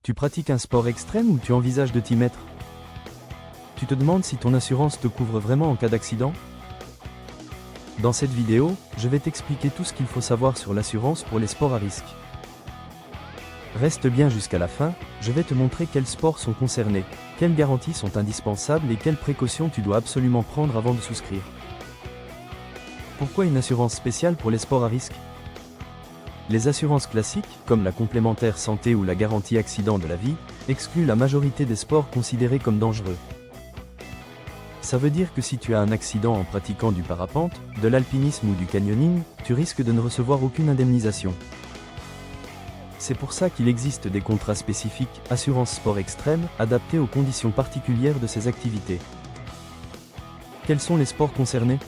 Tu pratiques un sport extrême ou tu envisages de t'y mettre? Tu te demandes si ton assurance te couvre vraiment en cas d'accident? Dans cette vidéo, je vais t'expliquer tout ce qu'il faut savoir sur l'assurance pour les sports à risque. Reste bien jusqu'à la fin, je vais te montrer quels sports sont concernés, quelles garanties sont indispensables et quelles précautions tu dois absolument prendre avant de souscrire. Pourquoi une assurance spéciale pour les sports à risque? Les assurances classiques, comme la complémentaire santé ou la garantie accident de la vie, excluent la majorité des sports considérés comme dangereux. Ça veut dire que si tu as un accident en pratiquant du parapente, de l'alpinisme ou du canyoning, tu risques de ne recevoir aucune indemnisation. C'est pour ça qu'il existe des contrats spécifiques assurance sport extrême, adaptés aux conditions particulières de ces activités. Quels sont les sports concernés?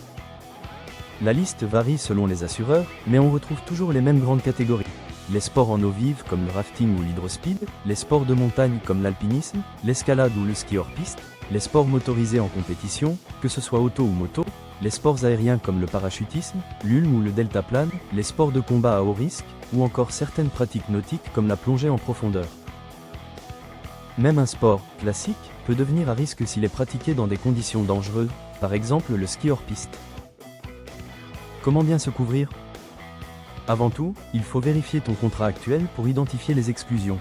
La liste varie selon les assureurs, mais on retrouve toujours les mêmes grandes catégories. Les sports en eau vive comme le rafting ou l'hydrospeed, les sports de montagne comme l'alpinisme, l'escalade ou le ski hors piste, les sports motorisés en compétition, que ce soit auto ou moto, les sports aériens comme le parachutisme, l'ulm ou le deltaplane, les sports de combat à haut risque, ou encore certaines pratiques nautiques comme la plongée en profondeur. Même un sport classique peut devenir à risque s'il est pratiqué dans des conditions dangereuses, par exemple le ski hors piste. Comment bien se couvrir? Avant tout, il faut vérifier ton contrat actuel pour identifier les exclusions.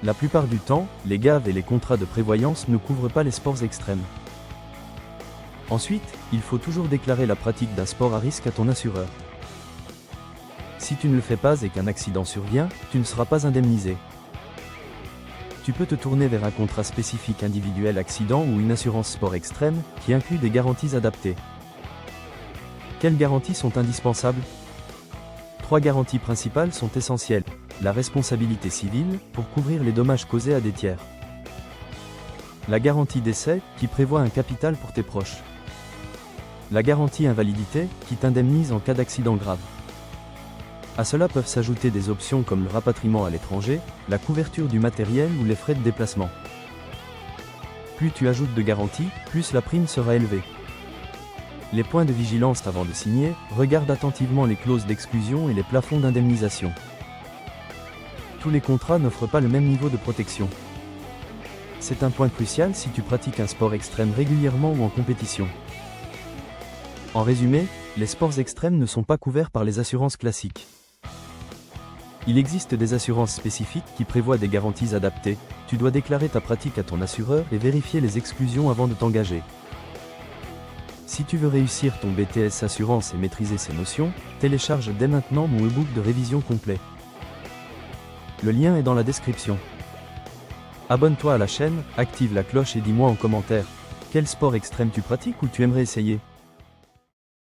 La plupart du temps, les GAV et les contrats de prévoyance ne couvrent pas les sports extrêmes. Ensuite, il faut toujours déclarer la pratique d'un sport à risque à ton assureur. Si tu ne le fais pas et qu'un accident survient, tu ne seras pas indemnisé. Tu peux te tourner vers un contrat spécifique individuel accident ou une assurance sport extrême, qui inclut des garanties adaptées. Quelles garanties sont indispensables? 3 garanties principales sont essentielles. La responsabilité civile, pour couvrir les dommages causés à des tiers. La garantie décès, qui prévoit un capital pour tes proches. La garantie invalidité, qui t'indemnise en cas d'accident grave. À cela peuvent s'ajouter des options comme le rapatriement à l'étranger, la couverture du matériel ou les frais de déplacement. Plus tu ajoutes de garanties, plus la prime sera élevée. Les points de vigilance avant de signer, regarde attentivement les clauses d'exclusion et les plafonds d'indemnisation. Tous les contrats n'offrent pas le même niveau de protection. C'est un point crucial si tu pratiques un sport extrême régulièrement ou en compétition. En résumé, les sports extrêmes ne sont pas couverts par les assurances classiques. Il existe des assurances spécifiques qui prévoient des garanties adaptées. Tu dois déclarer ta pratique à ton assureur et vérifier les exclusions avant de t'engager. Si tu veux réussir ton BTS Assurance et maîtriser ces notions, télécharge dès maintenant mon e-book de révision complet. Le lien est dans la description. Abonne-toi à la chaîne, active la cloche et dis-moi en commentaire, quel sport extrême tu pratiques ou tu aimerais essayer.